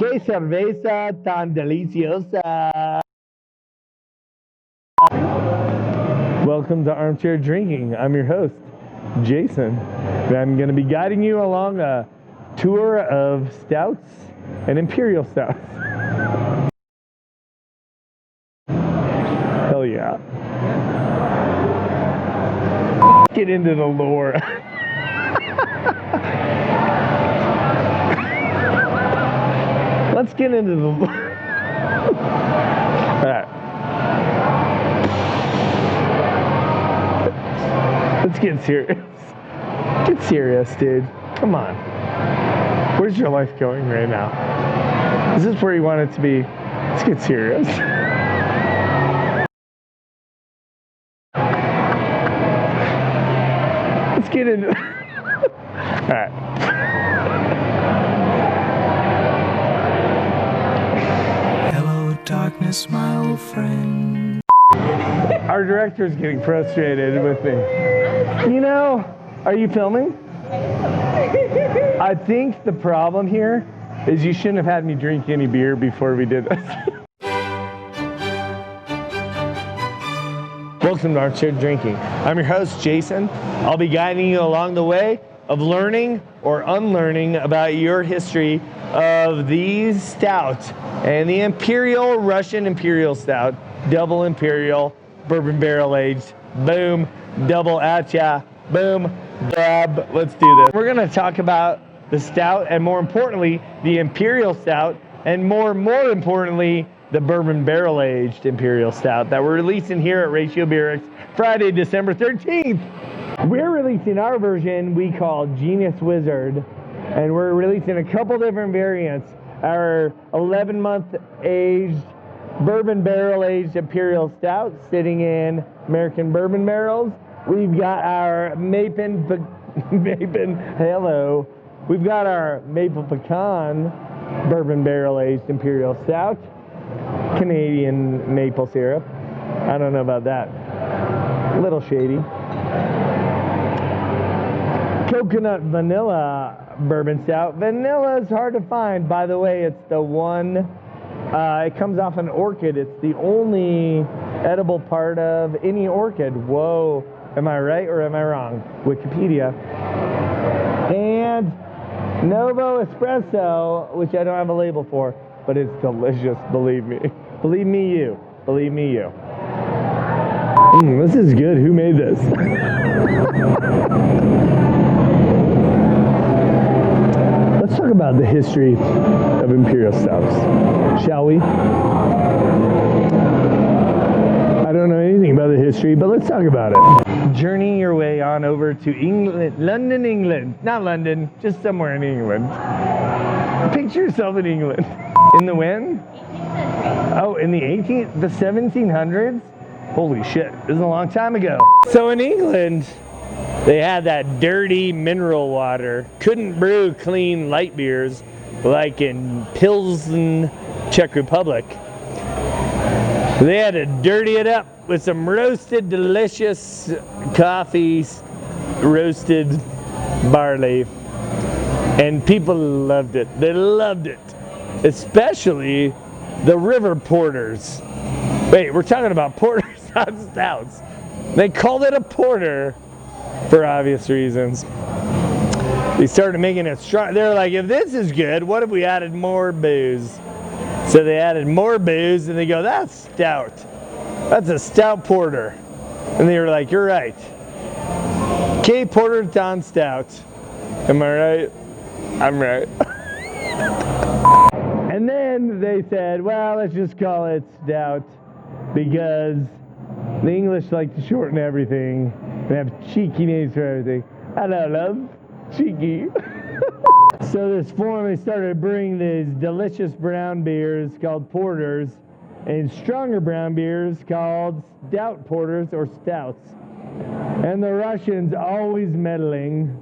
¡Qué cerveza tan deliciosa! Welcome to Armchair Drinking. I'm your host, Jason, and I'm going to be guiding you along a tour of stouts and imperial stouts. Hell yeah. Get into the lore. Let's get into the lore. Alright. Let's get serious. Get serious, dude. Come on. Where's your life going right now? Is this where you want it to be? Let's get serious. Let's get into it. Alright. Hello, darkness, my old friend. Our director's getting frustrated with me. You know, are you filming? I think the problem here is you shouldn't have had me drink any beer before we did this. Welcome to Armchair Drinking. I'm your host, Jason. I'll be guiding you along the way of learning or unlearning about your history of these stouts and the Russian Imperial Stout, double imperial, bourbon barrel aged, boom, double atcha, boom, dab. Let's do this. We're gonna talk about the stout and more importantly, the imperial stout and more importantly, the bourbon barrel aged imperial stout that we're releasing here at Ratio Beerix Friday, December 13th. We're releasing our version we call Genius Wizard, and we're releasing a couple different variants. Our 11-month aged bourbon barrel aged imperial stout sitting in American bourbon barrels. We've got our We've got our maple pecan bourbon barrel aged imperial stout, Canadian maple syrup. I don't know about that. A little shady. Coconut vanilla bourbon stout. Vanilla is hard to find. By the way, it's the one, it comes off an orchid. It's the only edible part of any orchid. Whoa, am I right or am I wrong? Wikipedia. And Novo Espresso, which I don't have a label for, but it's delicious, believe me. Believe me you. Believe me you. This is good. Who made this? Let's talk about the history of imperial stouts, shall we? I don't know anything about the history, but let's talk about it. Journey your way on over to England, London, England. Not London, just somewhere in England. Picture yourself in England. In the when? 18th century. Oh, in the 18th, the 1700s? Holy shit, this is a long time ago. So in England, they had that dirty mineral water. Couldn't brew clean light beers like in Pilsen, Czech Republic. They had to dirty it up with some roasted, delicious coffee, roasted barley. And people loved it. They loved it. Especially the river porters. Wait, we're talking about porters, not stouts. They called it a porter for obvious reasons. They started making it strong. They're like, if this is good, what if we added more booze? So they added more booze and they go, that's stout. That's a stout porter. And they were like, you're right. K Porter Don Stout. Am I right? I'm right. And then they said, well, let's just call it stout because the English like to shorten everything and have cheeky names for everything. I don't know, cheeky. So this form, they started brewing these delicious brown beers called porters and stronger brown beers called stout porters or stouts. And the Russians, always meddling,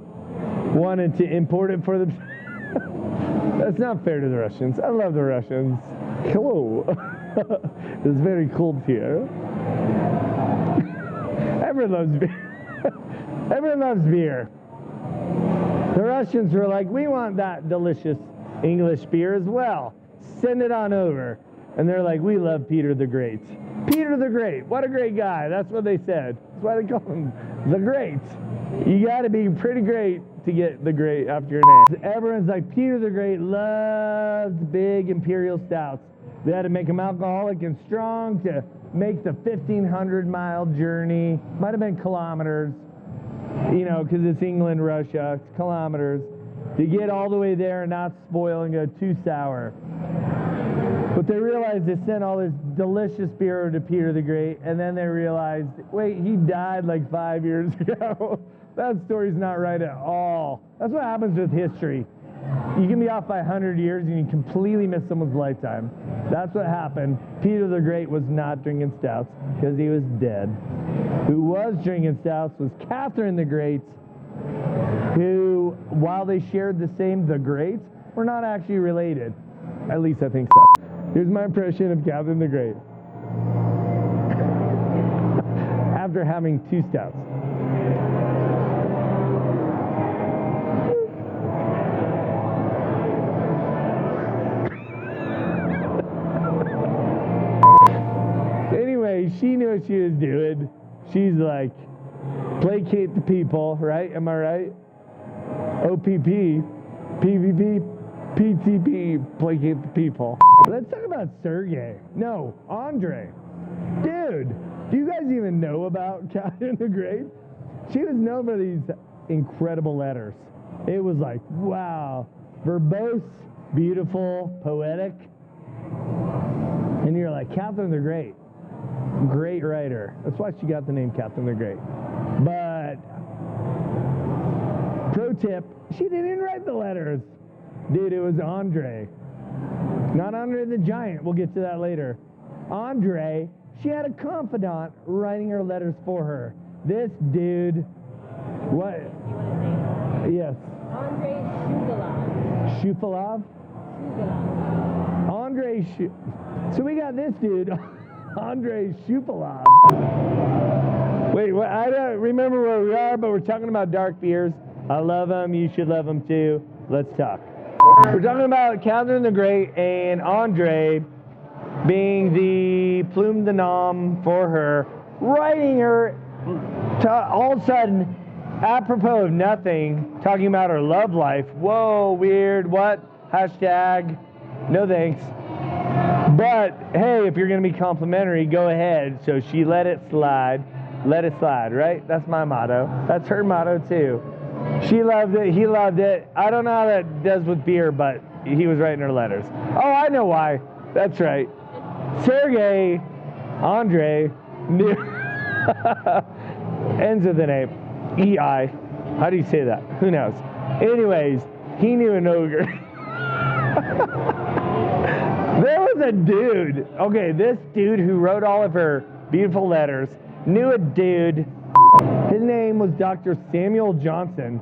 wanted to import it for them. That's not fair to the Russians. I love the Russians. Hello. It's very cold here. Everyone loves beer. Everyone loves beer. The Russians were like, we want that delicious English beer as well. send it on over. And they're like, we love Peter the Great. Peter the Great, what a great guy. That's what they said. That's why they call him the Great. You got to be pretty great to get the Great after your name. Everyone's like, Peter the Great loved big imperial stouts. They had to make them alcoholic and strong to make the 1,500-mile journey. Might have been kilometers, you know, because it's England, Russia. It's kilometers. To get all the way there and not spoil and go too sour. But they realized they sent all this delicious beer to Peter the Great, and then they realized, wait, he died like 5 years ago. That story's not right at all. That's what happens with history. You can be off by 100 years and you completely miss someone's lifetime. That's what happened. Peter the Great was not drinking stouts because he was dead. Who was drinking stouts was Catherine the Great, who, while they shared the same the Great, were not actually related. At least I think so. Here's my impression of Catherine the Great. After having 2 stouts. Anyway, she knew what she was doing. She's like, placate the people, right? Am I right? OPP, PVP, PTP, placate the people. Let's talk about Sergey. No, Andre. Dude, do you guys even know about Catherine the Great? She was known for these incredible letters. It was like, wow, verbose, beautiful, poetic. And you're like, Catherine the Great, great writer. That's why she got the name Catherine the Great. But, pro tip, she didn't even write the letters. Dude, it was Andre. Not Andre the Giant. We'll get to that later. Andre, she had a confidant writing her letters for her. This dude, what? Yes. Andre Shuvalov. Shufalov? Shuvalov. Andre So we got this dude, Andre Shufalov. Wait, what? I don't remember where we are, but we're talking about dark beers. I love them. You should love them too. Let's talk. We're talking about Catherine the Great and Andre being the plume de nom for her, writing her all of a sudden, apropos of nothing, talking about her love life. Whoa, weird, what? Hashtag, no thanks. But, hey, if you're going to be complimentary, go ahead. So she let it slide. Let it slide, right? That's my motto. That's her motto, too. She loved it. He loved it. I don't know how that does with beer, but he was writing her letters. Oh, I know why. That's right. Sergey, Andre, knew ends with the name E-I. How do you say that? Who knows? Anyways, he knew an ogre. There was a dude. Okay, this dude who wrote all of her beautiful letters knew a dude. His name was Dr. Samuel Johnson.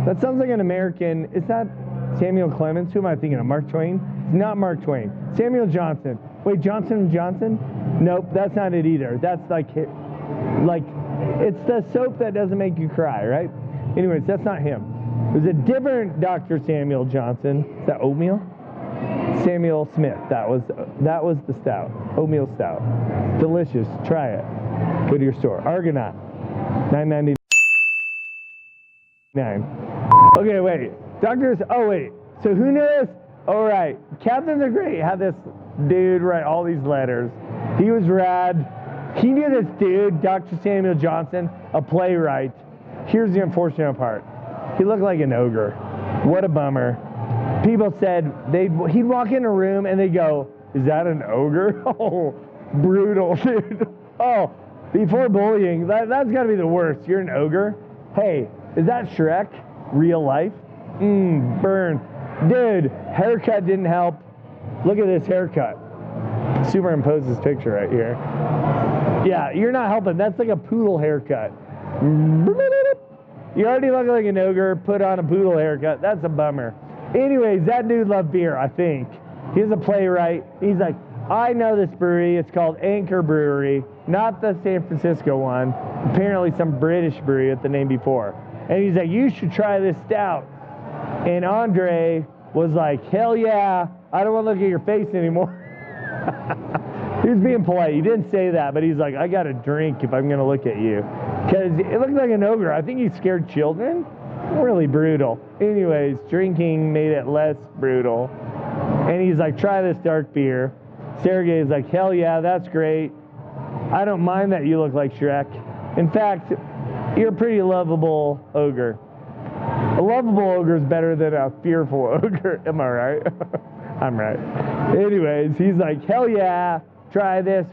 That sounds like an American. Is that Samuel Clemens? Who am I thinking of? Mark Twain? Not Mark Twain. Samuel Johnson. Wait, Johnson & Johnson? Nope, that's not it either. That's like it's the soap that doesn't make you cry, right? Anyways, that's not him. There's a different Dr. Samuel Johnson. Is that oatmeal? Samuel Smith. That was the stout. Oatmeal stout. Delicious. Try it. Go to your store. Argonaut. $9.99. Okay, wait. Oh, wait. So who knew this? All right. Catherine the Great had this dude write all these letters. He was rad. He knew this dude, Dr. Samuel Johnson, a playwright. Here's the unfortunate part. He looked like an ogre. What a bummer. People said he'd walk in a room and they'd go, is that an ogre? Oh, brutal, dude. Oh, before bullying, that's got to be the worst. You're an ogre? Hey, is that Shrek? Real life? Burn. Dude, haircut didn't help. Look at this haircut. Superimpose this picture right here. Yeah, you're not helping. That's like a poodle haircut. You already look like an ogre, put on a poodle haircut. That's a bummer. Anyways, that dude loved beer, I think. He's a playwright. He's like, I know this brewery. It's called Anchor Brewery, not the San Francisco one. Apparently some British brewery with the name before. And he's like, you should try this stout. And Andre was like, hell yeah, I don't want to look at your face anymore. He was being polite. He didn't say that, but he's like, I got a drink if I'm going to look at you. Because it looked like an ogre. I think he scared children. Really brutal. Anyways, drinking made it less brutal. And he's like, try this dark beer. Sergey's like, hell yeah, that's great. I don't mind that you look like Shrek. In fact, you're a pretty lovable ogre. A lovable ogre is better than a fearful ogre. Am I right? I'm right. Anyways, he's like, hell yeah, try this.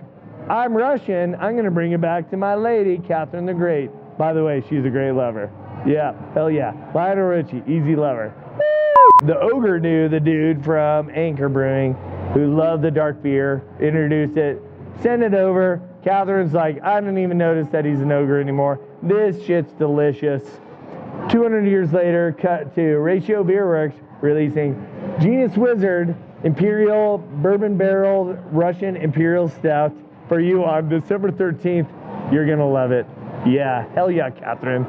I'm Russian. I'm going to bring it back to my lady, Catherine the Great. By the way, she's a great lover. Yeah, hell yeah. Lionel Richie, easy lover. Woo! The ogre knew the dude from Anchor Brewing who loved the dark beer, introduced it, sent it over. Catherine's like, I didn't even notice that he's an ogre anymore. This shit's delicious. 200 years later, cut to Ratio Beer Works releasing Genius Wizard Imperial Bourbon Barrel Russian Imperial Stout for you on December 13th. You're going to love it. Yeah, hell yeah, Catherine.